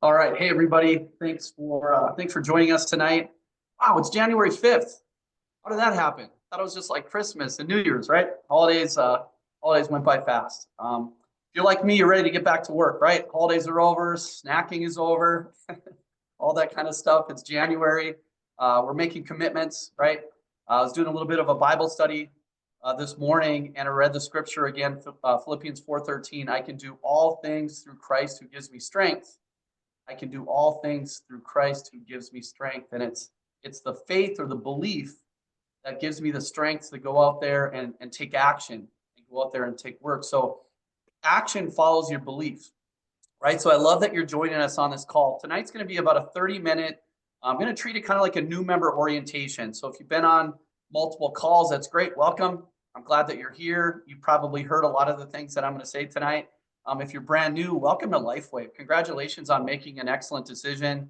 All right. Hey, everybody. Thanks for joining us tonight. Wow, it's January 5th. How did that happen? I thought it was just like Christmas and New Year's, right? Holidays went by fast. If you're like me, you're ready to get back to work, right? Holidays are over, snacking is over, all that kind of stuff. It's January. We're making commitments, right? I was doing a little bit of a Bible study this morning, and I read the scripture again, Philippians 4:13. I can do all things through Christ who gives me strength. I can do all things through Christ who gives me strength. And it's the faith or the belief that gives me the strength to go out there and take action and go out there and take work. So action follows your belief, right? So I love that you're joining us on this call. Tonight's going to be about a 30-minute. I'm going to treat it kind of like a new member orientation. So if you've been on multiple calls, that's great. Welcome. I'm glad that you're here. You probably heard a lot of the things that I'm going to say tonight. If you're brand new, welcome to LifeWave. Congratulations on making an excellent decision.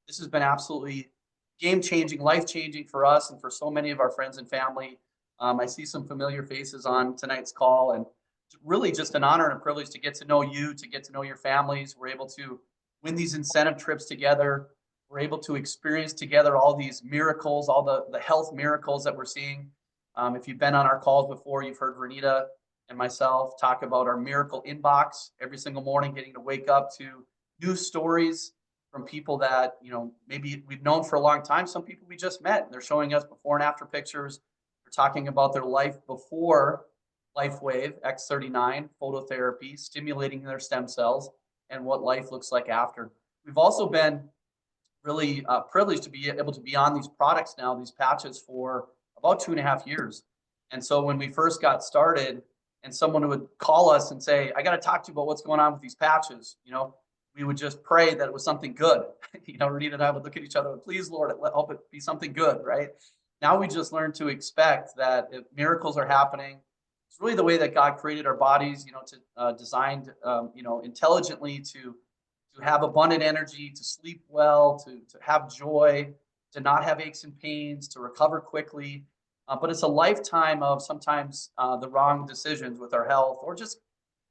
This has been absolutely game-changing, life-changing for us and for so many of our friends and family. I see some familiar faces on tonight's call, and it's really just an honor and a privilege to get to know you, to get to know your families. We're able to win these incentive trips together. We're able to experience together all these miracles, all the health miracles that we're seeing. If you've been on our calls before, you've heard Renita and myself talk about our miracle inbox every single morning, getting to wake up to new stories from people that, maybe we've known for a long time. Some people we just met. They're showing us before and after pictures. They're talking about their life before LifeWave X39 phototherapy, stimulating their stem cells, and what life looks like after. We've also been really privileged to be able to be on these products now, these patches, for about 2.5 years. And so when we first got started, and someone would call us and say, I got to talk to you about what's going on with these patches, we would just pray that it was something good. Renita and I would look at each other, please, Lord, help it be something good, right? Now we just learn to expect that if miracles are happening, it's really the way that God created our bodies, designed, intelligently to have abundant energy, to sleep well, to have joy, to not have aches and pains, to recover quickly. But it's a lifetime of sometimes the wrong decisions with our health, or just,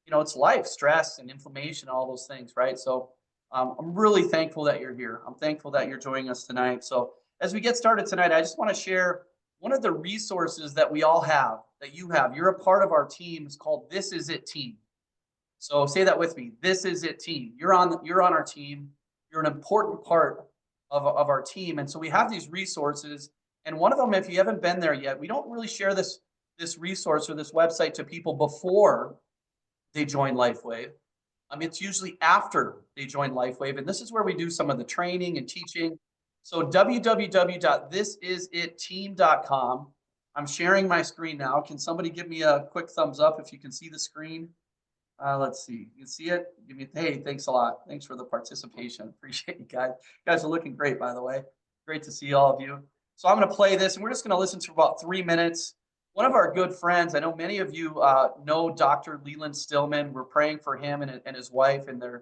it's life, stress and inflammation, all those things, right? So I'm really thankful that you're here. I'm thankful that you're joining us tonight. So as we get started tonight, I just want to share one of the resources that we all have, that you have. You're a part of our team. It's called This Is It Team. So say that with me. This Is It Team. You're on our team. You're an important part of our team. And so we have these resources. And one of them, if you haven't been there yet, we don't really share this resource or this website to people before they join LifeWave. It's usually after they join LifeWave. And this is where we do some of the training and teaching. So www.thisisitteam.com. I'm sharing my screen now. Can somebody give me a quick thumbs up if you can see the screen? Let's see. You can see it? Hey, thanks a lot. Thanks for the participation. Appreciate you guys. You guys are looking great, by the way. Great to see all of you. So I'm going to play this, and we're just going to listen to about 3 minutes. One of our good friends, I know many of you know Dr. Leland Stillman. We're praying for him and his wife and their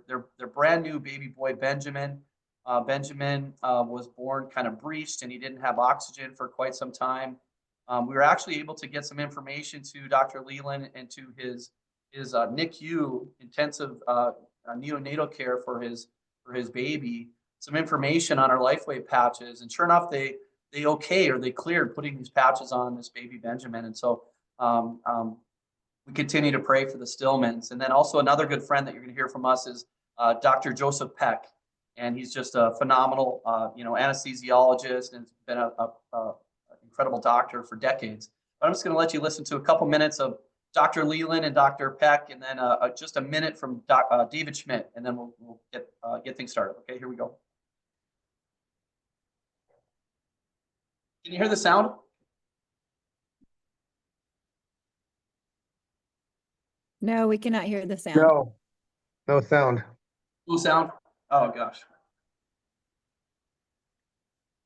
brand new baby boy, Benjamin. Benjamin was born kind of breached, and he didn't have oxygen for quite some time. We were actually able to get some information to Dr. Leland and to his NICU, intensive neonatal care for his baby, some information on our LifeWave patches, and sure enough, they cleared putting these patches on this baby Benjamin. And so we continue to pray for the Stillmans. And then also another good friend that you're going to hear from us is Dr. Joseph Peck, and he's just a phenomenal anesthesiologist, and been a incredible doctor for decades. But I'm just going to let you listen to a couple minutes of Dr. Leland and Dr. Peck, and then just a minute from David Schmidt, and then we'll get things started. Okay, here we go. Can you hear the sound? No, we cannot hear the sound. No sound. No sound? Oh, gosh.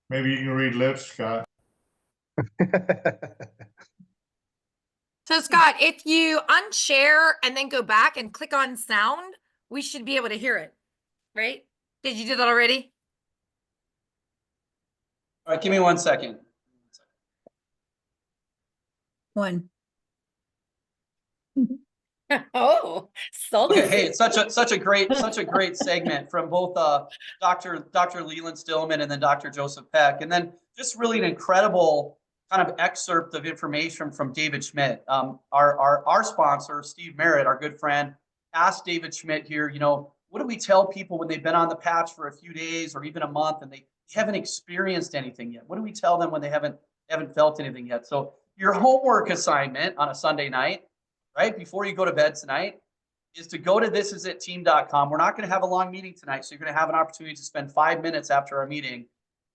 Maybe you can read lips, Scott. So Scott, if you unshare and then go back and click on sound, we should be able to hear it, right? Did you do that already? All right, give me 1 second. One. Oh, sold Okay, it. hey, it's such a great segment from both Dr. Leland Stillman and then Dr. Joseph Peck, and then just really an incredible kind of excerpt of information from David Schmidt. Our sponsor, Steve Merritt, our good friend, asked David Schmidt here, what do we tell people when they've been on the patch for a few days or even a month and they haven't experienced anything yet? What do we tell them when they haven't felt anything yet? So your homework assignment on a Sunday night, right before you go to bed tonight, is to go to thisisitteam.com. We're not going to have a long meeting tonight, so you're going to have an opportunity to spend 5 minutes after our meeting.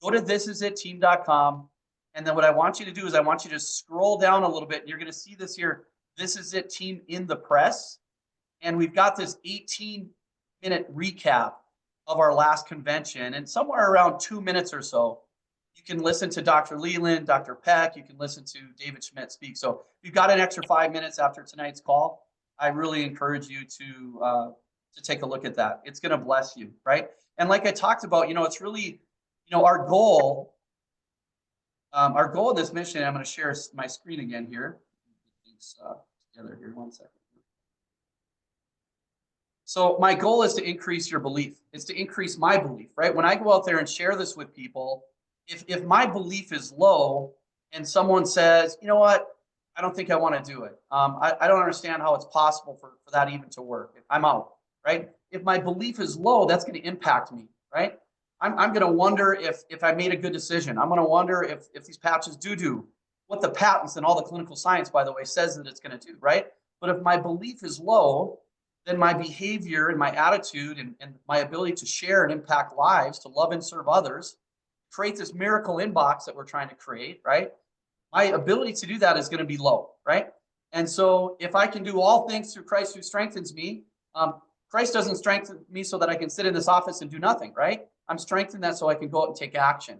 Go to thisisitteam.com, and then what I want you to do is I want you to scroll down a little bit, and you're going to see this here, This Is It Team in the Press, and we've got this 18-minute recap of our last convention, and somewhere around 2 minutes or so, you can listen to Dr. Leland, Dr. Peck, you can listen to David Schmidt speak. So if you've got an extra 5 minutes after tonight's call, I really encourage you to take a look at that. It's going to bless you, right? And like I talked about, it's really, our goal in this mission. I'm going to share my screen again here. These together here, 1 second. So my goal is to increase your belief. It's to increase my belief, right? When I go out there and share this with people, if my belief is low and someone says, you know what, I don't think I want to do it. I don't understand how it's possible for that even to work. I'm out, right? If my belief is low, that's going to impact me, right? I'm going to wonder if I made a good decision. I'm going to wonder if these patches do what the patents and all the clinical science, by the way, says that it's going to do, right? But if my belief is low, then my behavior and my attitude and my ability to share and impact lives, to love and serve others, create this miracle inbox that we're trying to create, right? My ability to do that is going to be low, right? And so if I can do all things through Christ who strengthens me, Christ doesn't strengthen me so that I can sit in this office and do nothing, right? I'm strengthened that so I can go out and take action.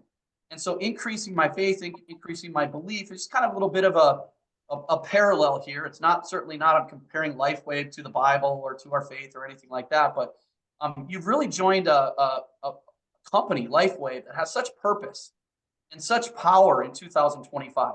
And so increasing my faith, increasing my belief is kind of a little bit of a parallel here. It's certainly not I'm comparing LifeWave to the Bible or to our faith or anything like that, but you've really joined a company, LifeWave, that has such purpose and such power in 2025.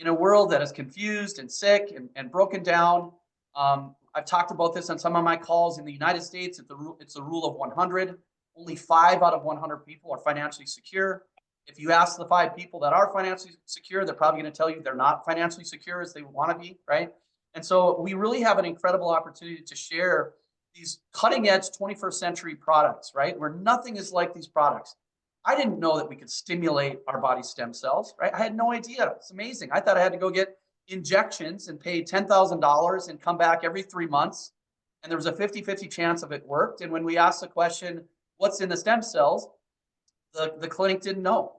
In a world that is confused and sick and broken down. I've talked about this on some of my calls. In the United States, it's the rule of 100. Only 5 out of 100 people are financially secure. If you ask the 5 people that are financially secure, they're probably going to tell you they're not financially secure as they want to be, right? And so we really have an incredible opportunity to share these cutting-edge 21st century products, right? Where nothing is like these products. I didn't know that we could stimulate our body stem cells, right? I had no idea. It's amazing. I thought I had to go get injections and pay $10,000 and come back every 3 months. And there was a 50-50 chance of it worked. And when we asked the question, what's in the stem cells? The clinic didn't know.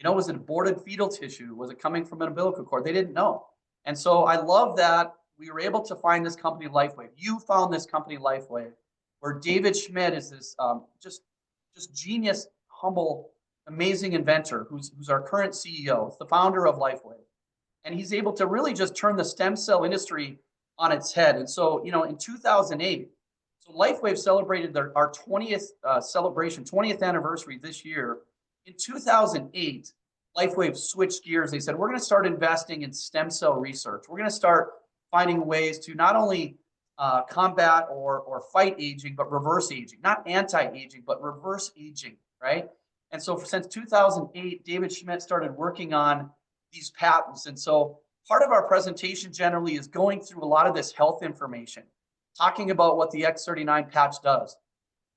Was it aborted fetal tissue? Was it coming from an umbilical cord? They didn't know. And so I love that we were able to find this company, LifeWave. You found this company, LifeWave, where David Schmidt is this just genius, humble, amazing inventor who's our current CEO. It's the founder of LifeWave. And he's able to really just turn the stem cell industry on its head. And so, in 2008, so LifeWave celebrated our 20th celebration, 20th anniversary this year. In 2008, LifeWave switched gears. They said, we're going to start investing in stem cell research. We're going to start finding ways to not only combat or fight aging, but reverse aging, not anti-aging, but reverse aging, right? And so since 2008, David Schmidt started working on these patents. And so part of our presentation generally is going through a lot of this health information, talking about what the X39 patch does.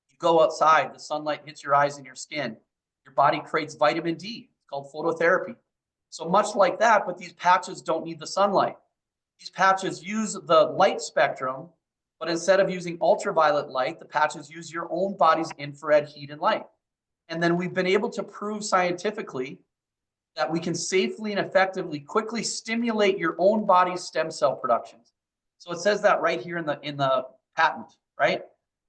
You go outside, the sunlight hits your eyes and your skin. Your body creates vitamin D. It's called phototherapy. So much like that, but these patches don't need the sunlight. These patches use the light spectrum, but instead of using ultraviolet light, the patches use your own body's infrared heat and light. And then we've been able to prove scientifically that we can safely and effectively quickly stimulate your own body's stem cell productions. So it says that right here in the patent, right?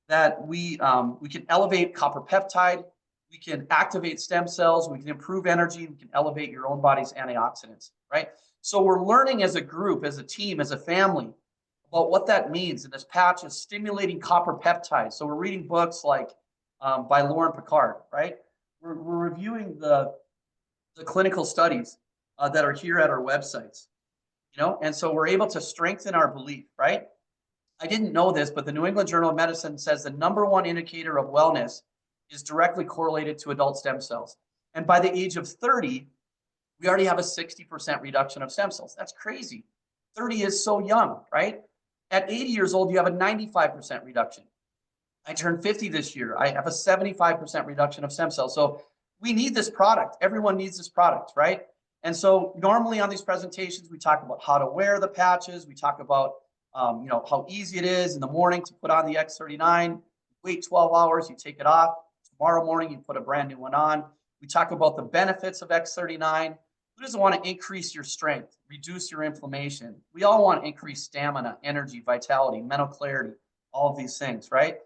That we can elevate copper peptide, we can activate stem cells, we can improve energy, we can elevate your own body's antioxidants, right? So we're learning as a group, as a team, as a family about what that means. And this patch is stimulating copper peptide. So we're reading books like by Lauren Picard, right? We're reviewing the clinical studies that are here at our websites, and so we're able to strengthen our belief, right? I didn't know this, but the New England Journal of Medicine says the #1 indicator of wellness is directly correlated to adult stem cells. And by the age of 30, we already have a 60% reduction of stem cells. That's crazy. 30 is so young, right? At 80 years old, you have a 95% reduction. I turned 50 this year. I have a 75% reduction of stem cells. So we need this product. Everyone needs this product, right? And so normally on these presentations, we talk about how to wear the patches. We talk about how easy it is in the morning to put on the X39, wait 12 hours, you take it off. Tomorrow morning, you put a brand new one on. We talk about the benefits of X39. Who doesn't want to increase your strength, reduce your inflammation? We all want to increase stamina, energy, vitality, mental clarity, all of these things, right?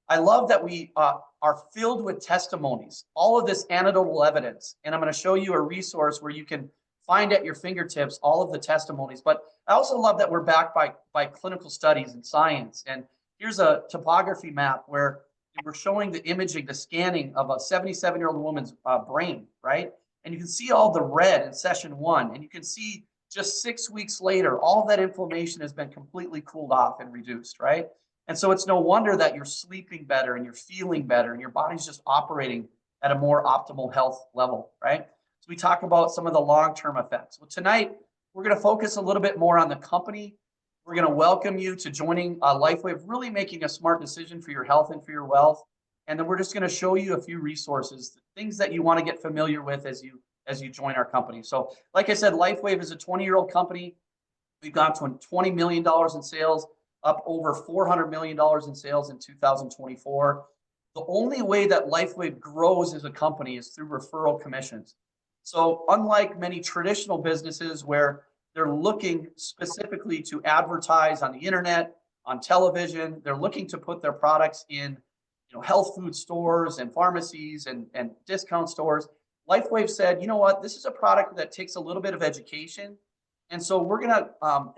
I love that we are filled with testimonies, all of this anecdotal evidence. And I'm going to show you a resource where you can find at your fingertips all of the testimonies. But I also love that we're backed by clinical studies and science. And here's a topography map where we're showing the imaging, the scanning of a 77-year-old woman's brain, right? And you can see all the red in session 1. And you can see just 6 weeks later, all of that inflammation has been completely cooled off and reduced, right? And so it's no wonder that you're sleeping better and you're feeling better and your body's just operating at a more optimal health level, right? So we talk about some of the long-term effects. Well, tonight, we're going to focus a little bit more on the company. We're going to welcome you to joining LifeWave, really making a smart decision for your health and for your wealth. And then we're just going to show you a few resources, things that you want to get familiar with as you join our company. So like I said, LifeWave is a 20-year-old company. We've gone to $20 million in sales, up over $400 million in sales in 2024. The only way that LifeWave grows as a company is through referral commissions. So unlike many traditional businesses where they're looking specifically to advertise on the internet, on television, they're looking to put their products in health food stores and pharmacies and discount stores. LifeWave said, you know what, this is a product that takes a little bit of education. And so we're going to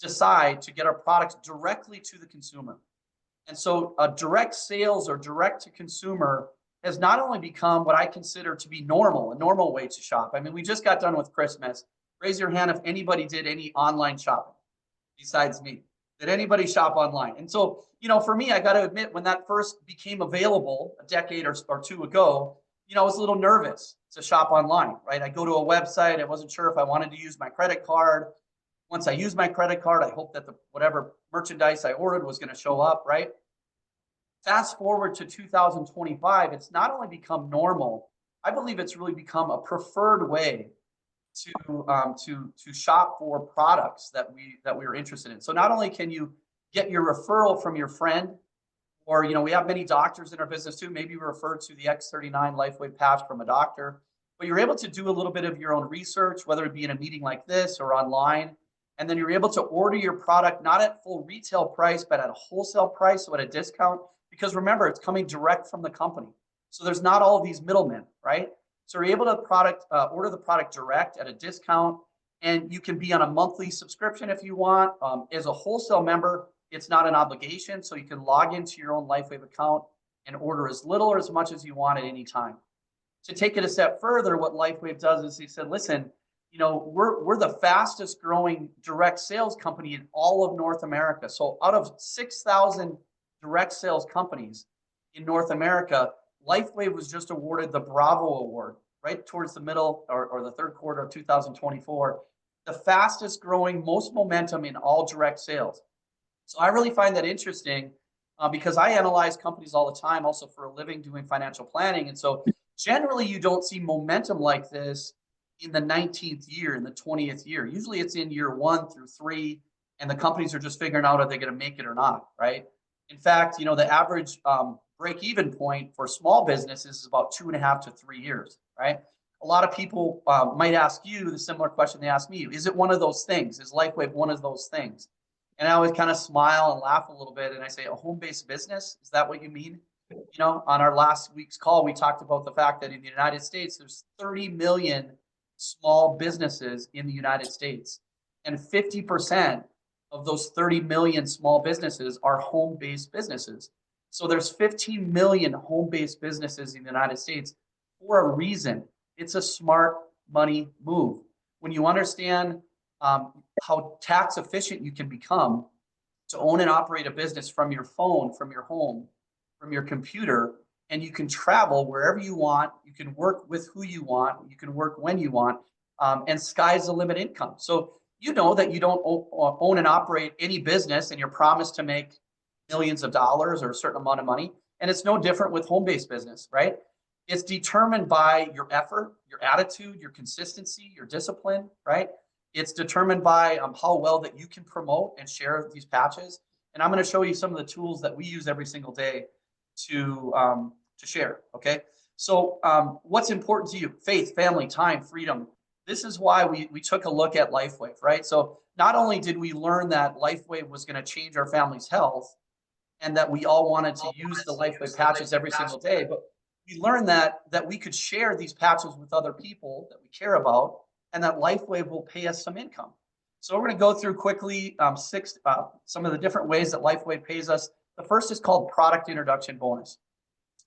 decide to get our products directly to the consumer. And so direct sales or direct to consumer has not only become what I consider to be normal, a normal way to shop. I mean, we just got done with Christmas. Raise your hand if anybody did any online shopping besides me. Did anybody shop online? And so, for me, I got to admit, when that first became available a decade or two ago, I was a little nervous to shop online, right? I go to a website. I wasn't sure if I wanted to use my credit card. Once I used my credit card, I hoped that whatever merchandise I ordered was going to show up, right? Fast forward to 2025, it's not only become normal, I believe it's really become a preferred way to shop for products that we are interested in. So not only can you get your referral from your friend, or we have many doctors in our business too. Maybe you referred to the X39 LifeWave patch from a doctor, but you're able to do a little bit of your own research, whether it be in a meeting like this or online. And then you're able to order your product not at full retail price, but at a wholesale price, so at a discount. Because remember, it's coming direct from the company. So there's not all of these middlemen, right? So you're able to order the product direct at a discount, and you can be on a monthly subscription if you want. As a wholesale member, it's not an obligation. So you can log into your own LifeWave account and order as little or as much as you want at any time. To take it a step further, what LifeWave does is he said, listen, we're the fastest growing direct sales company in all of North America. So out of 6,000 direct sales companies in North America, LifeWave was just awarded the Bravo Award right towards the middle or the third quarter of 2024, the fastest growing, most momentum in all direct sales. So I really find that interesting because I analyze companies all the time, also for a living doing financial planning. And so generally you don't see momentum like this in the 19th year, in the 20th year. Usually it's in year 1 through 3, and the companies are just figuring out are they going to make it or not, right? In fact, the average break-even point for small businesses is about 2.5 to 3 years, right? A lot of people might ask you the similar question they asked me. Is it one of those things? Is LifeWave one of those things? And I always kind of smile and laugh a little bit, and I say, a home-based business? Is that what you mean? On our last week's call, we talked about the fact that in the United States, there's 30 million small businesses in the United States, and 50% of those 30 million small businesses are home-based businesses. So there's 15 million home-based businesses in the United States for a reason. It's a smart money move. When you understand how tax efficient you can become, to own and operate a business from your phone, from your home, from your computer, and you can travel wherever you want. You can work with who you want. You can work when you want, and sky's the limit income. So you know that you don't own and operate any business, and you're promised to make millions of dollars or a certain amount of money. And it's no different with home-based business, right? It's determined by your effort, your attitude, your consistency, your discipline, right? It's determined by how well that you can promote and share these patches. And I'm going to show you some of the tools that we use every single day to share. Okay. So what's important to you? Faith, family, time, freedom. This is why we took a look at LifeWave, right? So not only did we learn that LifeWave was going to change our family's health and that we all wanted to use the LifeWave patches every single day, but we learned that we could share these patches with other people that we care about, and that LifeWave will pay us some income. So we're going to go through quickly some of the different ways that LifeWave pays us. The first is called product introduction bonus.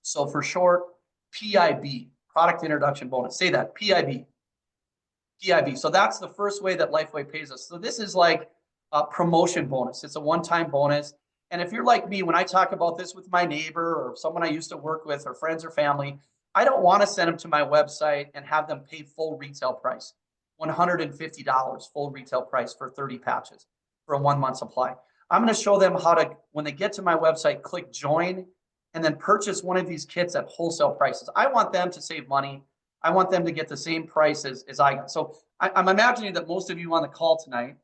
So for short, PIB, product introduction bonus. Say that, PIB. PIB. So that's the first way that LifeWave pays us. So this is like a promotion bonus. It's a one-time bonus. And if you're like me, when I talk about this with my neighbor or someone I used to work with or friends or family, I don't want to send them to my website and have them pay full retail price, $150 full retail price for 30 patches for a 1 month supply. I'm going to show them how to, when they get to my website, click join and then purchase one of these kits at wholesale prices. I want them to save money. I want them to get the same price as I got. So I'm imagining that most of you on the call tonight,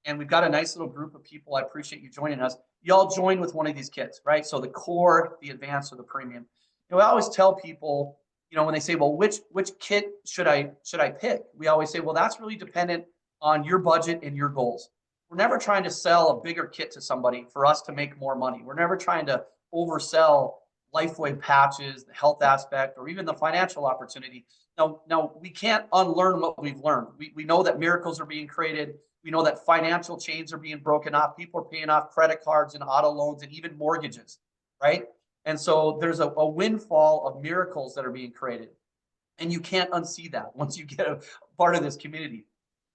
and we've got a nice little group of people. I appreciate you joining us. Y'all join with one of these kits, right? So the core, the advanced, or the premium. You know, I always tell people, you know, when they say, well, which kit should I pick? We always say, well, that's really dependent on your budget and your goals. We're never trying to sell a bigger kit to somebody for us to make more money. We're never trying to oversell LifeWave patches, the health aspect, or even the financial opportunity. Now we can't unlearn what we've learned. We know that miracles are being created. We know that financial chains are being broken off. People are paying off credit cards and auto loans and even mortgages, right? And so there's a windfall of miracles that are being created. And you can't unsee that once you get a part of this community.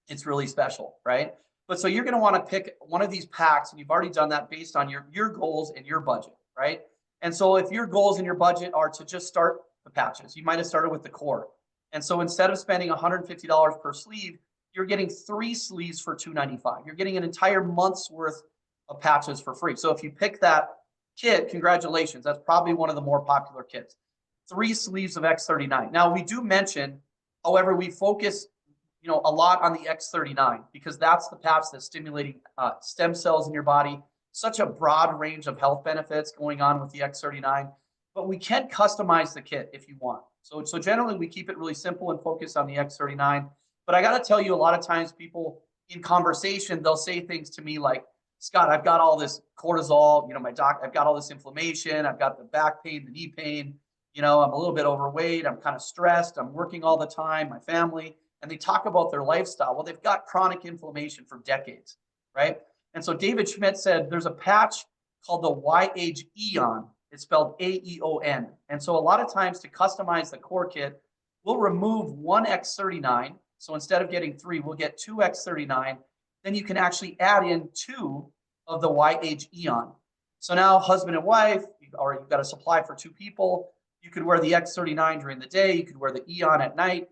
It's really special, right? But so you're going to want to pick one of these packs, and you've already done that based on your goals and your budget, right? And so if your goals and your budget are to just start the patches, you might have started with the core. And so instead of spending $150 per sleeve, you're getting 3 sleeves for $295. You're getting an entire month's worth of patches for free. So if you pick that kit, congratulations. That's probably one of the more popular kits. 3 sleeves of X39. Now we do mention, however, we focus, you know, a lot on the X39 because that's the patch that's stimulating stem cells in your body. Such a broad range of health benefits going on with the X39, but we can customize the kit if you want. So generally we keep it really simple and focus on the X39. But I got to tell you, a lot of times people in conversation, they'll say things to me like, Scott, I've got all this cortisol, you know, my doc, I've got all this inflammation. I've got the back pain, the knee pain, you know, I'm a little bit overweight. I'm kind of stressed. I'm working all the time, my family, and they talk about their lifestyle. Well, they've got chronic inflammation for decades, right? And so David Schmidt said there's a patch called the YH Eon. It's spelled AEON. And so a lot of times to customize the core kit, we'll remove one X39. So instead of getting 3, we'll get 2 X39. Then you can actually add in 2 of the YH Eon. So now husband and wife, or you've got a supply for 2 people. You could wear the X39 during the day. You could wear the Eon at night.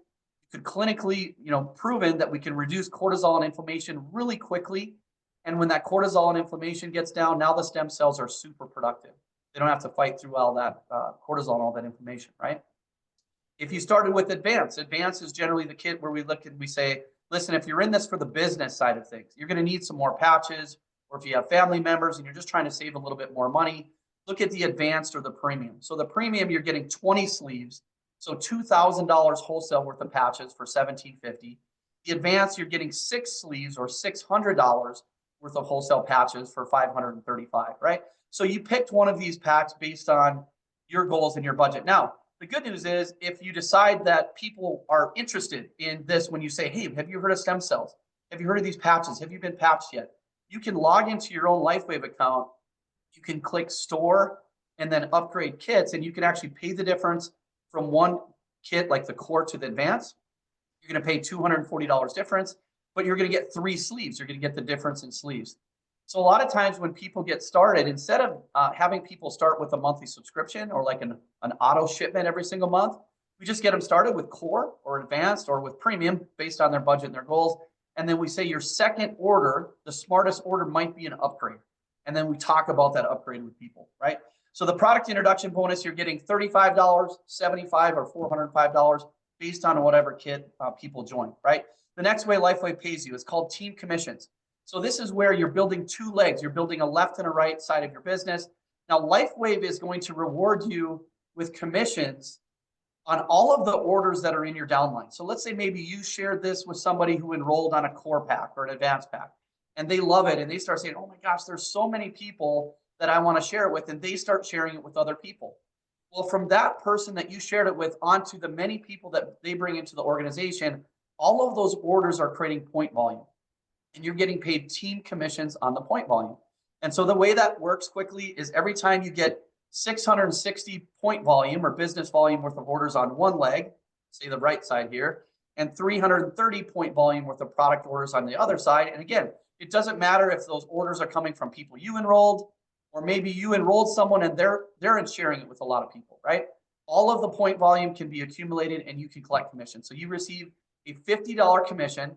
You could clinically, you know, proven that we can reduce cortisol and inflammation really quickly. And when that cortisol and inflammation gets down, now the stem cells are super productive. They don't have to fight through all that cortisol and all that inflammation, right? If you started with advanced is generally the kit where we look and we say, listen, if you're in this for the business side of things, you're going to need some more patches, or if you have family members and you're just trying to save a little bit more money, look at the advanced or the premium. So the premium, you're getting 20 sleeves, so $2,000 wholesale worth of patches for $1,750. The advanced, you're getting 6 sleeves or $600 worth of wholesale patches for $535, right? So you picked one of these packs based on your goals and your budget. Now, the good news is if you decide that people are interested in this, when you say, hey, have you heard of stem cells? Have you heard of these patches? Have you been patched yet? You can log into your own LifeWave account. You can click store and then upgrade kits, and you can actually pay the difference from one kit like the core to the advanced. You're going to pay $240 difference, but you're going to get 3 sleeves. You're going to get the difference in sleeves. So a lot of times when people get started, instead of having people start with a monthly subscription or like an auto shipment every single month, we just get them started with core or advanced or with premium based on their budget and their goals. And then we say your second order, the smartest order might be an upgrade. And then we talk about that upgrade with people, right? So the product introduction bonus, you're getting $35, $75, or $405 based on whatever kit people join, right? The next way LifeWave pays you is called team commissions. So this is where you're building two legs. You're building a left and a right side of your business. Now, LifeWave is going to reward you with commissions on all of the orders that are in your downline. So let's say maybe you shared this with somebody who enrolled on a core pack or an advanced pack, and they love it. And they start saying, oh my gosh, there's so many people that I want to share it with. And they start sharing it with other people. Well, from that person that you shared it with onto the many people that they bring into the organization, all of those orders are creating point volume. And you're getting paid team commissions on the point volume. And so the way that works quickly is every time you get 660 point volume or business volume worth of orders on one leg, say the right side here, and 330 point volume worth of product orders on the other side. And again, it doesn't matter if those orders are coming from people you enrolled, or maybe you enrolled someone and they're sharing it with a lot of people, right? All of the point volume can be accumulated and you can collect commission. So you receive a $50 commission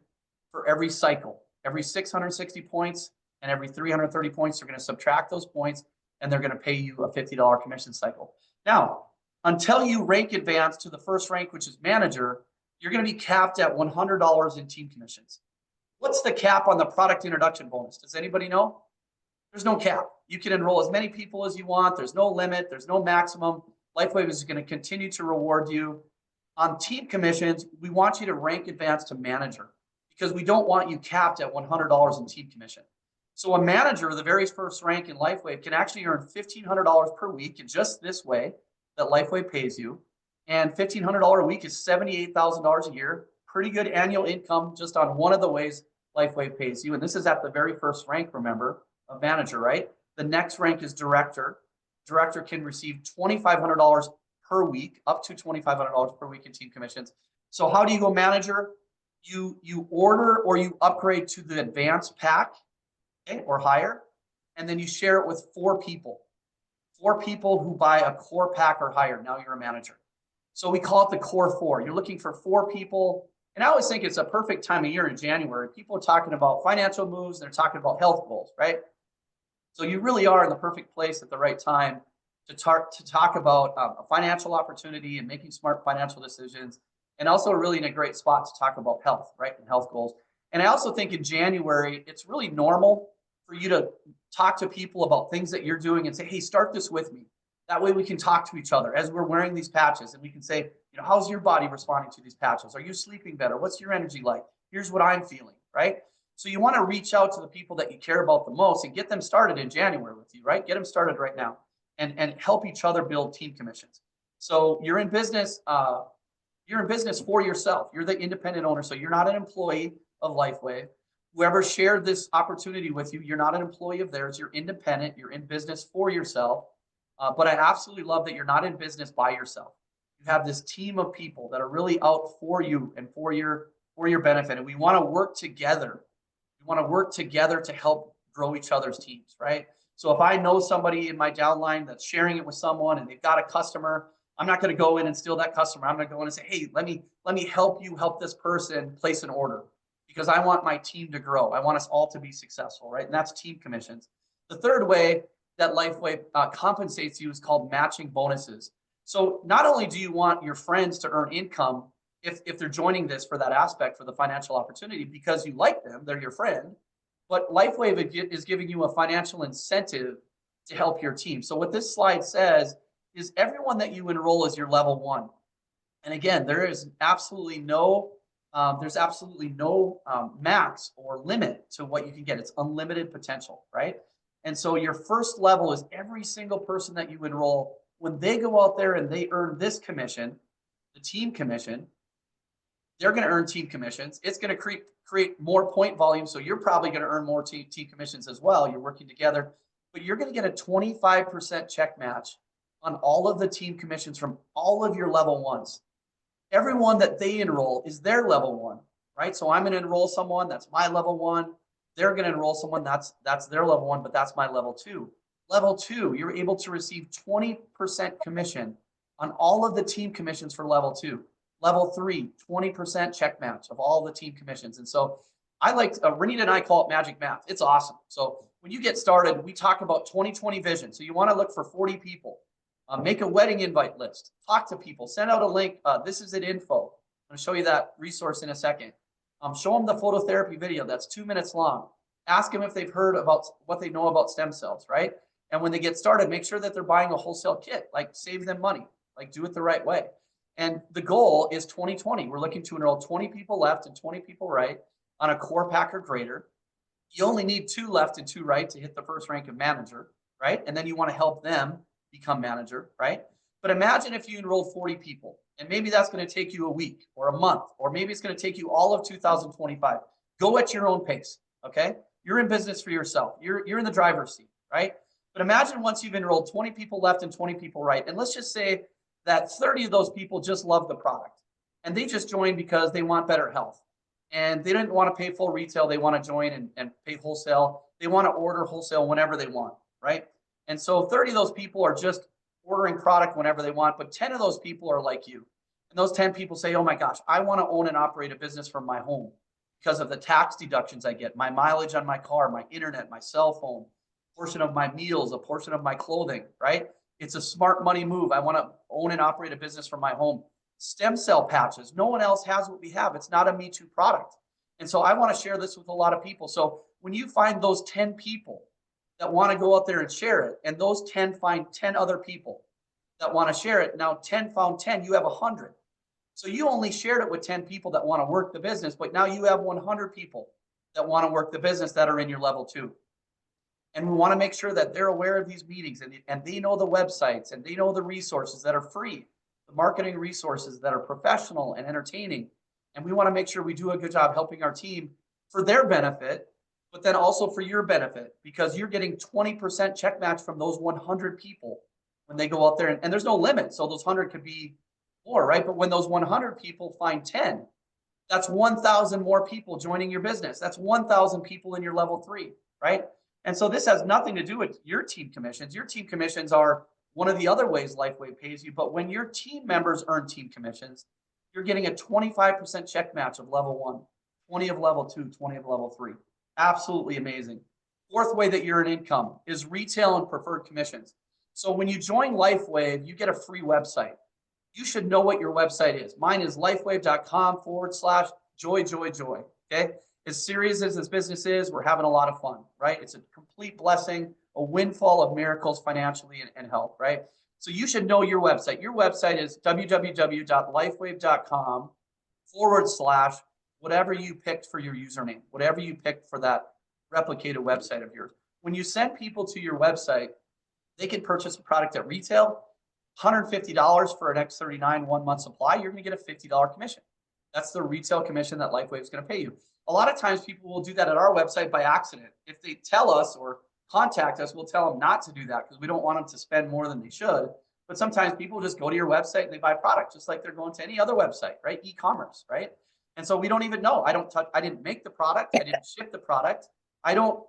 for every cycle. Every 660 points and every 330 points, they're going to subtract those points and they're going to pay you a $50 commission cycle. Now, until you rank advance to the first rank, which is manager, you're going to be capped at $100 in team commissions. What's the cap on the product introduction bonus? Does anybody know? There's no cap. You can enroll as many people as you want. There's no limit. There's no maximum. LifeWave is going to continue to reward you. On team commissions, we want you to rank advance to manager, because we don't want you capped at $100 in team commission. So a manager, the very first rank in LifeWave, can actually earn $1,500 per week in just this way that LifeWave pays you. And $1,500 a week is $78,000 a year. Pretty good annual income just on one of the ways LifeWave pays you. And this is at the very first rank, remember, of manager, right? The next rank is director. Director can receive $2,500 per week, up to $2,500 per week in team commissions. So how do you go manager? You order or you upgrade to the advanced pack, okay, or higher, and then you share it with 4 people. 4 people who buy a core pack or higher. Now you're a manager. So we call it the core 4. You're looking for 4 people. And I always think it's a perfect time of year in January. People are talking about financial moves. They're talking about health goals, right? So you really are in the perfect place at the right time to talk about a financial opportunity and making smart financial decisions. And also really in a great spot to talk about health, right? And health goals. And I also think in January, it's really normal for you to talk to people about things that you're doing and say, hey, start this with me. That way we can talk to each other as we're wearing these patches, and we can say, you know, how's your body responding to these patches? Are you sleeping better? What's your energy like? Here's what I'm feeling, right? So you want to reach out to the people that you care about the most and get them started in January with you, right? Get them started right now and help each other build team commissions. So you're in business for yourself. You're the independent owner. So you're not an employee of LifeWave. Whoever shared this opportunity with you, you're not an employee of theirs. You're independent. You're in business for yourself. But I absolutely love that you're not in business by yourself. You have this team of people that are really out for you and for your benefit. And we want to work together. We want to work together to help grow each other's teams, right? So if I know somebody in my downline that's sharing it with someone and they've got a customer, I'm not going to go in and steal that customer. I'm going to go in and say, hey, let me help you help this person place an order, because I want my team to grow. I want us all to be successful, right? And that's team commissions. The third way that LifeWave compensates you is called matching bonuses. So not only do you want your friends to earn income if they're joining this for that aspect, for the financial opportunity, because you like them, they're your friend, but LifeWave is giving you a financial incentive to help your team. So what this slide says is everyone that you enroll is your level 1. And again, there is absolutely no max or limit to what you can get. It's unlimited potential, right? And so your first level is every single person that you enroll, when they go out there and they earn this commission, the team commission, they're going to earn team commissions. It's going to create more point volume. So you're probably going to earn more team commissions as well. You're working together, but you're going to get a 25% check match on all of the team commissions from all of your level 1s. Everyone that they enroll is their level 1, right? So I'm going to enroll someone that's my level 1. they're going to enroll someone. That's their level 1, but that's my level 2. Level 2, you're able to receive 20% commission on all of the team commissions for level 2. Level 3, 20% check match of all the team commissions. And so I like, Renita and I call it magic math. It's awesome. So when you get started, we talk about 20/20 vision. So you want to look for 40 people, make a wedding invite list, talk to people, send out a link. This is at info. I'm going to show you that resource in a second. Show them the phototherapy video that's 2 minutes long. Ask them if they've heard about what they know about stem cells, right? And when they get started, make sure that they're buying a wholesale kit, like save them money, like do it the right way. And the goal is 20/20. We're looking to enroll 20 people left and 20 people right on a core pack or greater. You only need 2 left and 2 right to hit the first rank of manager, right? And then you want to help them become manager, right? But imagine if you enrolled 40 people, and maybe that's going to take you a week or a month, or maybe it's going to take you all of 2025. Go at your own pace, okay? You're in business for yourself. You're in the driver's seat, right? But imagine once you've enrolled 20 people left and 20 people right, and let's just say that 30 of those people just love the product, and they just joined because they want better health. And they didn't want to pay full retail. They want to join and pay wholesale. They want to order wholesale whenever they want, right? And so 30 of those people are just ordering product whenever they want, but 10 of those people are like you. And those 10 people say, oh my gosh, I want to own and operate a business from my home because of the tax deductions I get, my mileage on my car, my internet, my cell phone, a portion of my meals, a portion of my clothing, right? It's a smart money move. I want to own and operate a business from my home. Stem cell patches. No one else has what we have. It's not a Me Too product. And so I want to share this with a lot of people. So when you find those 10 people that want to go out there and share it, and those 10 find 10 other people that want to share it, now 10 found 10, you have 100. So you only shared it with 10 people that want to work the business, but now you have 100 people that want to work the business that are in your level 2. And we want to make sure that they're aware of these meetings and they know the websites and they know the resources that are free, the marketing resources that are professional and entertaining. And we want to make sure we do a good job helping our team for their benefit, but then also for your benefit, because you're getting 20% check match from those 100 people when they go out there. And there's no limit. So those 100 could be more, right? But when those 100 people find 10, that's 1,000 more people joining your business. That's 1,000 people in your level 3, right? And so this has nothing to do with your team commissions. Your team commissions are one of the other ways LifeWave pays you. But when your team members earn team commissions, you're getting a 25% check match of level 1, 20 of level 2, 20 of level 3. Absolutely amazing. Fourth way that you're an income is retail and preferred commissions. So when you join LifeWave, you get a free website. You should know what your website is. Mine is lifewave.com/joy. Okay. As serious as this business is, we're having a lot of fun, right? It's a complete blessing, a windfall of miracles financially and health, right? So you should know your website. Your website is www.lifewave.com/ whatever you picked for your username, whatever you picked for that replicated website of yours. When you send people to your website, they can purchase a product at retail, $150 for an X39 1-month supply, you're going to get a $50 commission. That's the retail commission that LifeWave is going to pay you. A lot of times people will do that at our website by accident. If they tell us or contact us, we'll tell them not to do that because we don't want them to spend more than they should. But sometimes people just go to your website and they buy product just like they're going to any other website, right? E-commerce, right? And so we don't even know. I didn't make the product. I didn't ship the product. I don't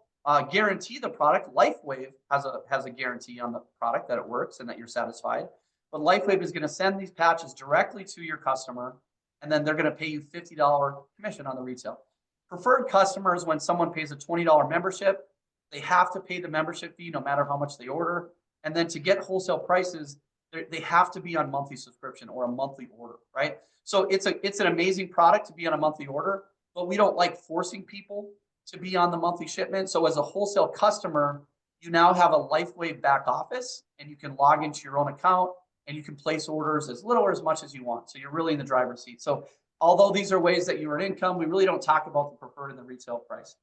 guarantee the product. LifeWave has a guarantee on the product that it works and that you're satisfied. But LifeWave is going to send these patches directly to your customer, and then they're going to pay you $50 commission on the retail. Preferred customers, when someone pays a $20 membership, they have to pay the membership fee no matter how much they order. And then to get wholesale prices, they have to be on monthly subscription or a monthly order, right? So it's an amazing product to be on a monthly order, but we don't like forcing people to be on the monthly shipment. So as a wholesale customer, you now have a LifeWave back office and you can log into your own account and you can place orders as little or as much as you want. So you're really in the driver's seat. So although these are ways that you earn income, we really don't talk about the preferred and the retail price.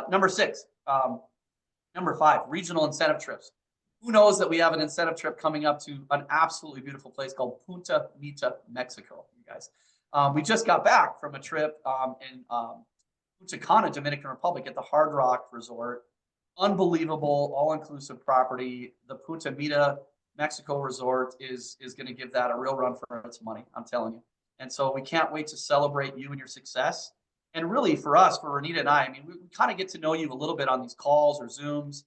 Number 5, regional incentive trips. Who knows that we have an incentive trip coming up to an absolutely beautiful place called Punta Mita, Mexico, you guys. We just got back from a trip in Punta Cana, Dominican Republic at the Hard Rock Resort. Unbelievable, all-inclusive property. The Punta Mita, Mexico Resort is going to give that a real run for its money, I'm telling you. And so we can't wait to celebrate you and your success And really for us, for Renita and I mean, we kind of get to know you a little bit on these calls or Zooms.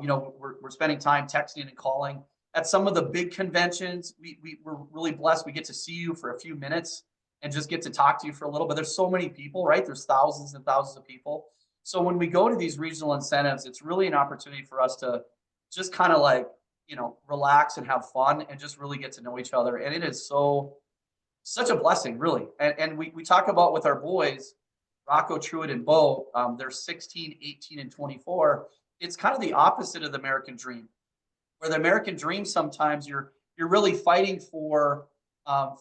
You know, we're spending time texting and calling. At some of the big conventions, we're really blessed. We get to see you for a few minutes and just get to talk to you for a little bit. There's so many people, right? There's thousands and thousands of people. So when we go to these regional incentives, it's really an opportunity for us to just kind of like, you know, relax and have fun and just really get to know each other. And it is such a blessing, really. And we talk about with our boys, Rocco, Truett, and Bo, they're 16, 18, and 24. It's kind of the opposite of the American dream, where the American dream, sometimes you're really fighting for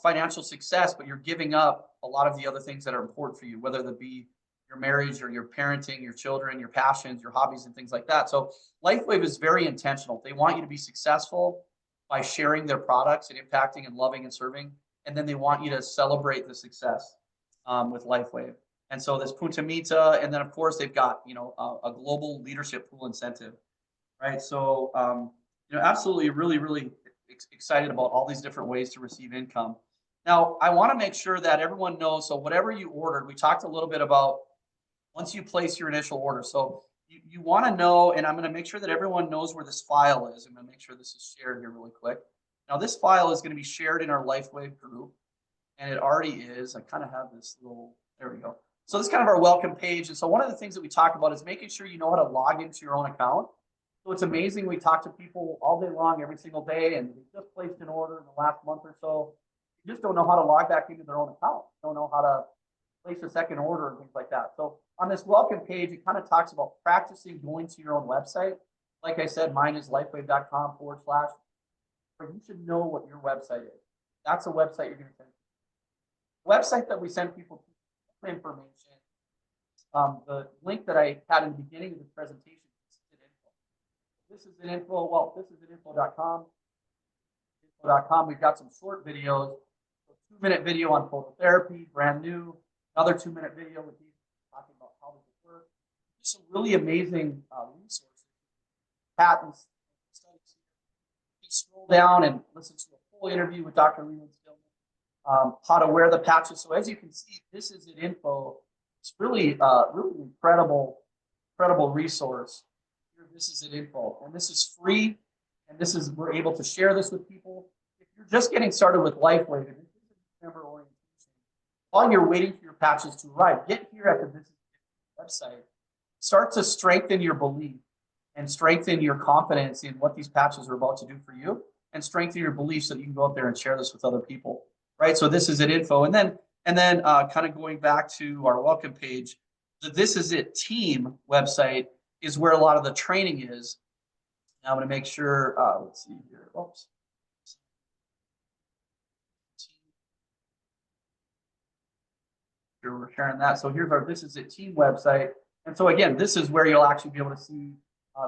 financial success, but you're giving up a lot of the other things that are important for you, whether that be your marriage or your parenting, your children, your passions, your hobbies, and things like that. So LifeWave is very intentional. They want you to be successful by sharing their products and impacting and loving and serving. And then they want you to celebrate the success with LifeWave. And so this Punta Mita, and then of course they've got, you know, a global leadership pool incentive, right? So, you know, absolutely really, really excited about all these different ways to receive income. Now, I want to make sure that everyone knows, so whatever you ordered, we talked a little bit about once you place your initial order. So you want to know, and I'm going to make sure that everyone knows where this file is. I'm going to make sure this is shared here really quick. Now, this file is going to be shared in our LifeWave group, and it already is. I kind of have this little, there we go. So this is kind of our welcome page. And so one of the things that we talk about is making sure you know how to log into your own account. So it's amazing. We talk to people all day long, every single day, and they just placed an order in the last month or so. You just don't know how to log back into their own account. Don't know how to place a second order and things like that. So on this welcome page, it kind of talks about practicing going to your own website. Like I said, mine is lifewave.com/. You should know what your website is. That's a website you're going to send. The website that we send people to information. The link that I had in the beginning of the presentation. This is an info. Well, this is an info.com. Info.com. We've got some short videos. A 2-minute video on phototherapy, brand new. Another 2-minute video with these talking about how does it work. Just some really amazing resources, patents, studies. You scroll down and listen to a full interview with Dr. Leland Stillman, how to wear the patches. So as you can see, this is an info. It's really, really incredible resource. This is an info, and this is free, and this is, we're able to share this with people. If you're just getting started with LifeWave, and this is a member orientation, while you're waiting for your patches to arrive, get here at the Business website. Start to strengthen your belief and strengthen your confidence in what these patches are about to do for you, and strengthen your belief so that you can go out there and share this with other people, right? So this is an info, and then kind of going back to our welcome page, the This Is It team website is where a lot of the training is. Now I'm going to make sure, let's see here. Oops. Here we're sharing that. So here's our This Is It team website. And so again, this is where you'll actually be able to see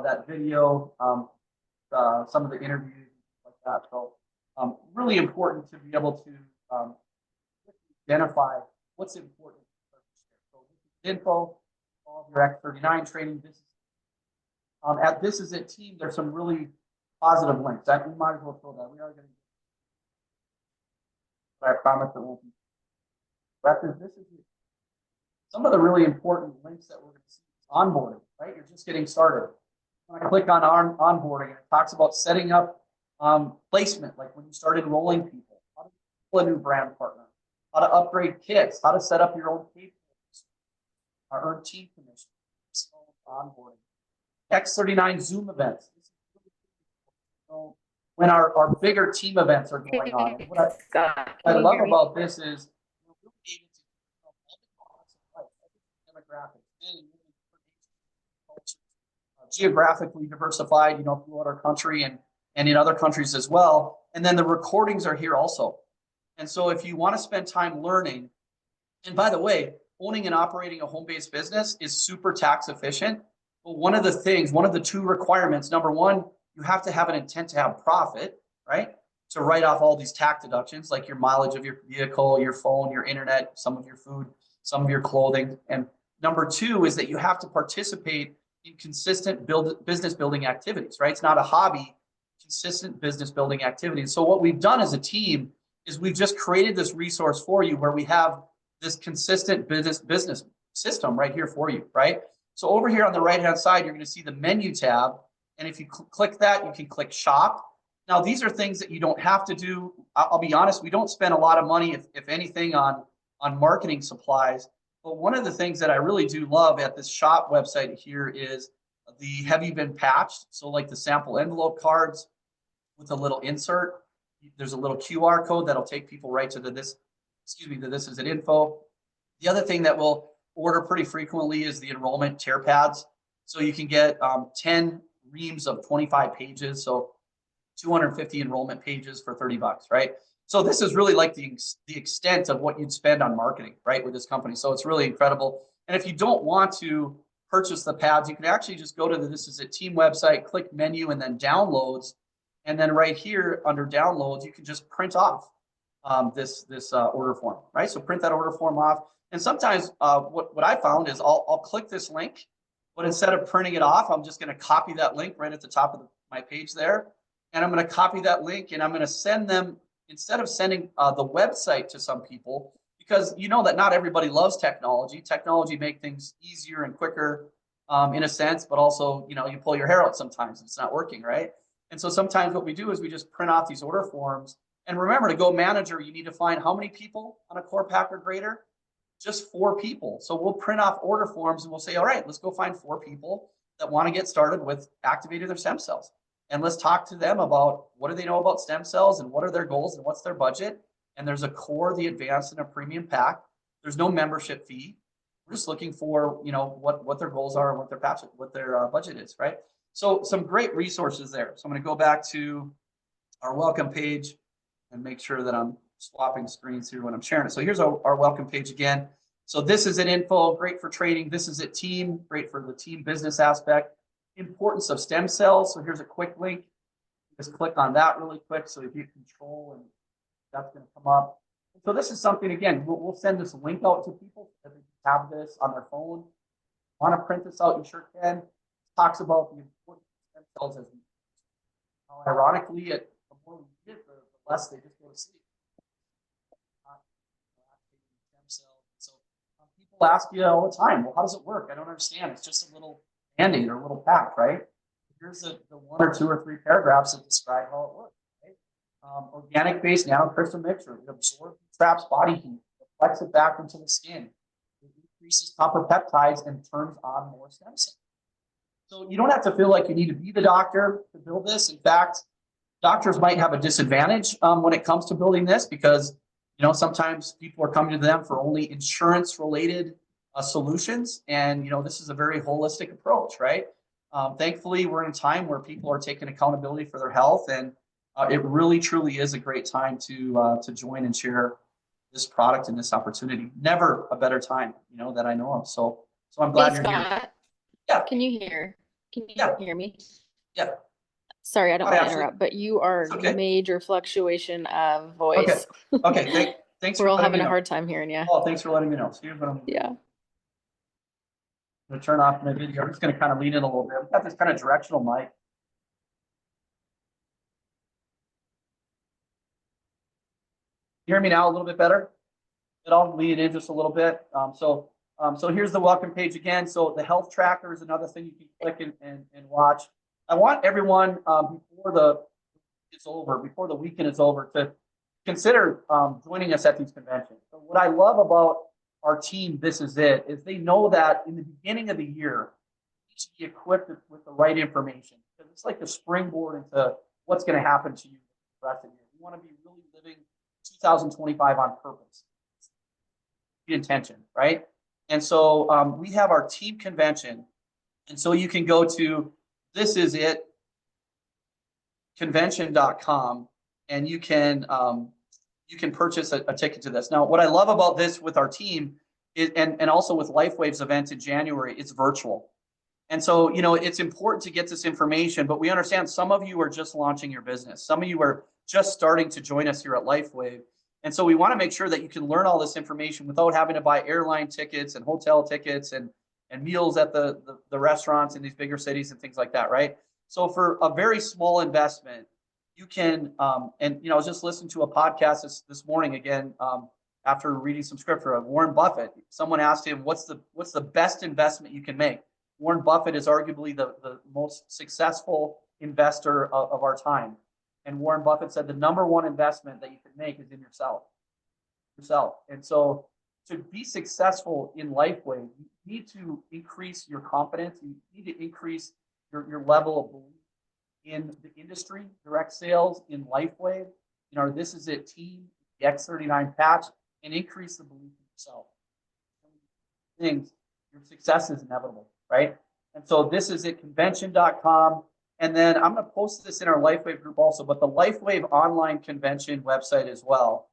that video, some of the interviews, like that. So really important to be able to identify what's important. So this is info, all of your X39 training. This is at This Is It team, there's some really positive links. That we might as well throw that. We are going to. But I promise it won't be. This is it. Some of the really important links that we're going to see is onboarding. Right, you're just getting started. When I click on onboarding, it talks about setting up placement, like when you start enrolling people, how to pull a new brand partner, how to upgrade kits, how to set up your own pay earn team commission, onboarding. X39 Zoom events. So when our bigger team events are going on, and what I love about this is we're really able to all the life, demographics, geographically diversified, you know, throughout our country and in other countries as well. And then the recordings are here also. And so if you want to spend time learning, and by the way, owning and operating a home-based business is super tax efficient. But one of the 2 requirements, number one, you have to have an intent to have profit, right? To write off all these tax deductions, like your mileage of your vehicle, your phone, your internet, some of your food, some of your clothing. And number 2 is that you have to participate in consistent business building activities, right? It's not a hobby, consistent business building activities. So what we've done as a team is we've just created this resource for you where we have this consistent business system right here for you, right? So over here on the right-hand side, you're going to see the menu tab. And if you click that, you can click shop. Now, these are things that you don't have to do. I'll be honest, we don't spend a lot of money, if anything, on marketing supplies. But one of the things that I really do love at this shop website here is the have you been patched? So like the sample envelope cards with a little insert. There's a little QR code that'll take people right to this is an info. The other thing that we'll order pretty frequently is the enrollment tear pads. So you can get 10 reams of 25 pages. So 250 enrollment pages for $30, right? So this is really like the extent of what you'd spend on marketing, right, with this company. So it's really incredible. And if you don't want to purchase the pads, you can actually just go to the This Is It team website, click menu, and then downloads. And then right here under downloads, you can just print off this order form, right? So print that order form off. And sometimes what I found is I'll click this link, but instead of printing it off, I'm just going to copy that link right at the top of my page there. And I'm going to copy that link and I'm going to send them, instead of sending the website to some people, because you know that not everybody loves technology. Technology makes things easier and quicker in a sense, but also, you know, you pull your hair out sometimes and it's not working, right? And so sometimes what we do is we just print off these order forms. And remember, to go manager, you need to find how many people on a core packer grader? Just 4 people. So we'll print off order forms and we'll say, all right, let's go find 4 people that want to get started with activating their stem cells. And let's talk to them about what do they know about stem cells and what are their goals and what's their budget. And there's a core, the advanced, and a premium pack. There's no membership fee. We're just looking for, you know, what their goals are and what their budget is, right? So some great resources there. So I'm going to go back to our welcome page and make sure that I'm swapping screens here when I'm sharing it. So here's our welcome page again. So this is an info, great for training. This is a team, great for the team business aspect. Importance of stem cells. So here's a quick link. Just click on that really quick. So if you control, and that's going to come up. So this is something, again, we'll send this link out to people so that they can have this on their phone. Want to print this out, you sure can. It talks about the importance of stem cells as ironically, the more we get, the less they just go to sleep. So people ask you all the time, well, how does it work? I don't understand. It's just a little Band-Aid or a little pack, right? Here's the 1 or 2 or 3 paragraphs that describe how it works. Right? Organic-based nanocrystal mixture. It absorbs, traps body heat, reflects it back into the skin. It increases copper peptides and turns on more stem cells. So you don't have to feel like you need to be the doctor to build this. In fact, doctors might have a disadvantage when it comes to building this because, you know, sometimes people are coming to them for only insurance-related solutions. And, you know, this is a very holistic approach, right? Thankfully, we're in a time where people are taking accountability for their health. And it really, truly is a great time to join and share this product and this opportunity. Never a better time, you know, that I know of. So I'm glad you're here. Yeah. Can you hear me? Yeah. Sorry, I don't want to interrupt, but you are okay. Major fluctuation of voice. Okay. Thanks. We're all having a hard time hearing you. Oh, thanks for letting me know. So here's what I'm yeah. going to turn off my video. I'm just going to kind of lean in a little bit. We've got this kind of directional mic. You hear me now a little bit better? I'll lean in just a little bit. So here's the welcome page again. So the health tracker is another thing you can click and watch. I want everyone before the weekend is over, to consider joining us at these conventions. So what I love about our team, This Is It, is they know that in the beginning of the year, you should be equipped with the right information. Because it's like a springboard into what's going to happen to you the rest of the year. We want to be really living 2025 on purpose. The intention, right? And so we have our team convention. And so you can go to thisisitconvention.com and you can purchase a ticket to this. Now, what I love about this with our team is, and also with LifeWave's event in January, it's virtual. And so, you know, it's important to get this information, but we understand some of you are just launching your business. Some of you are just starting to join us here at LifeWave. And so we want to make sure that you can learn all this information without having to buy airline tickets and hotel tickets and meals at the restaurants in these bigger cities and things like that, right? So for a very small investment, you can, and, you know, I was just listening to a podcast this morning again, after reading some scripture of Warren Buffett. Someone asked him, what's the best investment you can make? Warren Buffett is arguably the most successful investor of our time. And Warren Buffett said the number one investment that you can make is in yourself. And so to be successful in LifeWave, you need to increase your confidence. You need to increase your level of belief in the industry, direct sales, in LifeWave, in our This Is It team, the X39 patch, and increase the belief in yourself. Things, your success is inevitable, right? And so this is it, convention.com. And then I'm going to post this in our LifeWave group also, but the LifeWave online convention website as well.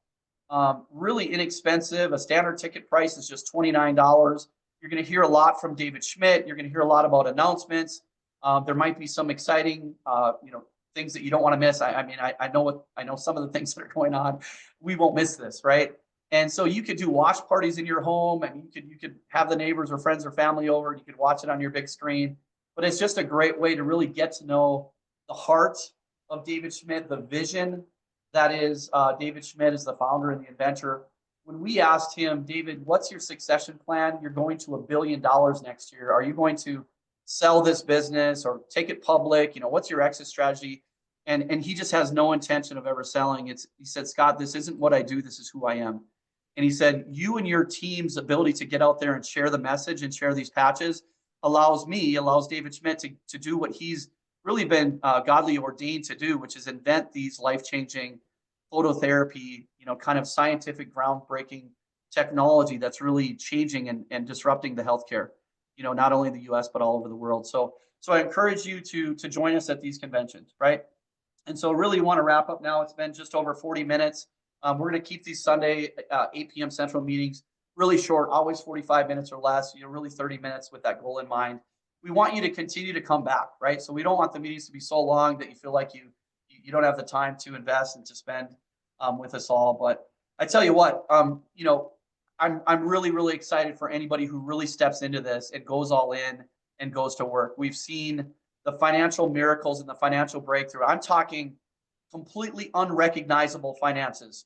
Really inexpensive. A standard ticket price is just $29. You're going to hear a lot from David Schmidt. You're going to hear a lot about announcements. There might be some exciting, things that you don't want to miss. I know some of the things that are going on. We won't miss this, right? And so you could do watch parties in your home, and you could have the neighbors or friends or family over, and you could watch it on your big screen. But it's just a great way to really get to know the heart of David Schmidt, the vision that is David Schmidt is the founder and the inventor. When we asked him, David, what's your succession plan? You're going to $1 billion next year. Are you going to sell this business or take it public? What's your exit strategy? And he just has no intention of ever selling. He said, Scott, this isn't what I do. This is who I am. And he said, you and your team's ability to get out there and share the message and share these patches allows David Schmidt to do what he's really been godly ordained to do, which is invent these life-changing phototherapy, kind of scientific groundbreaking technology that's really changing and disrupting the healthcare, not only in the US, but all over the world. So I encourage you to join us at these conventions, right? And so really want to wrap up now. It's been just over 40 minutes. We're going to keep these Sunday 8 p.m. Central meetings really short, always 45 minutes or less, really 30 minutes with that goal in mind. We want you to continue to come back, right? So we don't want the meetings to be so long that you feel like you don't have the time to invest and to spend with us all. But I tell you what, I'm really, really excited for anybody who really steps into this and goes all in and goes to work. We've seen the financial miracles and the financial breakthrough. I'm talking completely unrecognizable finances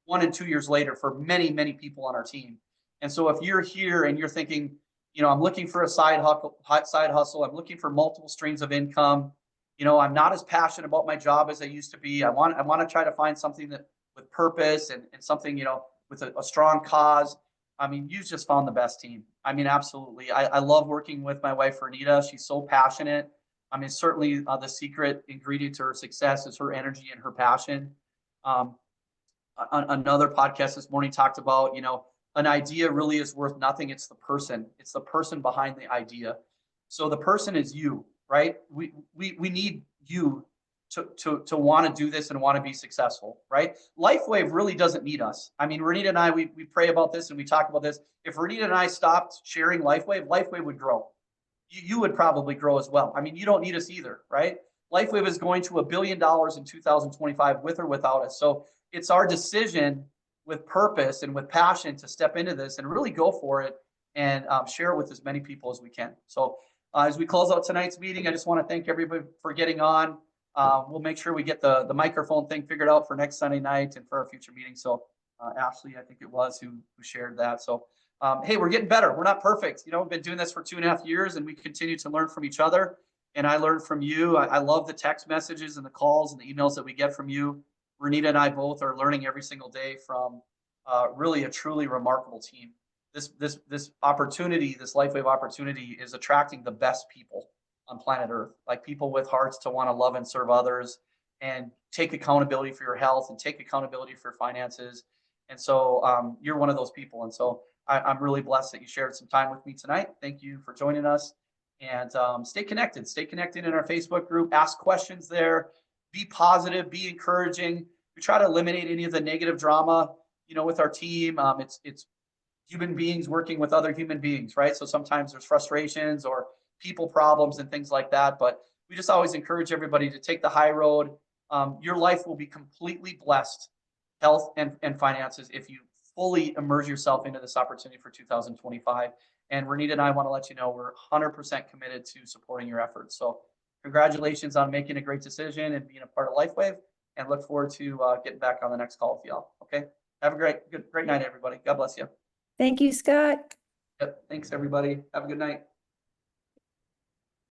1 and 2 years later for many, many people on our team. And so if you're here and you're thinking, I'm looking for a side hustle, I'm looking for multiple streams of income, I'm not as passionate about my job as I used to be. I want to try to find something that with purpose and something, with a strong cause. You've just found the best team. Absolutely. I love working with my wife, Renita. She's so passionate. Certainly the secret ingredient to her success is her energy and her passion. Another podcast this morning talked about, an idea really is worth nothing. It's the person. It's the person behind the idea. So the person is you, right? We need you to want to do this and want to be successful, right? LifeWave really doesn't need us. Renita and I, we pray about this and we talk about this. If Renita and I stopped sharing LifeWave would grow. You would probably grow as well. You don't need us either, right? LifeWave is going to $1 billion in 2025 with or without us. So it's our decision with purpose and with passion to step into this and really go for it and share it with as many people as we can. So as we close out tonight's meeting, I just want to thank everybody for getting on. We'll make sure we get the microphone thing figured out for next Sunday night and for our future meetings. So Ashley, I think it was who shared that. So hey, we're getting better. We're not perfect. We've been doing this for 2.5 years and we continue to learn from each other. And I learned from you. I love the text messages and the calls and the emails that we get from you. Renita and I both are learning every single day from really a truly remarkable team. This opportunity, this LifeWave opportunity is attracting the best people on planet Earth, like people with hearts to want to love and serve others and take accountability for your health and take accountability for your finances. And so you're one of those people. And so I'm really blessed that you shared some time with me tonight. Thank you for joining us. And stay connected. Stay connected in our Facebook group. Ask questions there. Be positive. Be encouraging. We try to eliminate any of the negative drama, with our team. It's human beings working with other human beings, right? So sometimes there's frustrations or people problems and things like that. But we just always encourage everybody to take the high road. Your life will be completely blessed, health and finances, if you fully immerse yourself into this opportunity for 2025. And Renita and I want to let you know we're 100% committed to supporting your efforts. So congratulations on making a great decision and being a part of LifeWave, and look forward to getting back on the next call with y'all. Okay. Have a great night, everybody. God bless you. Thank you, Scott. Yep. Thanks, everybody. Have a good night.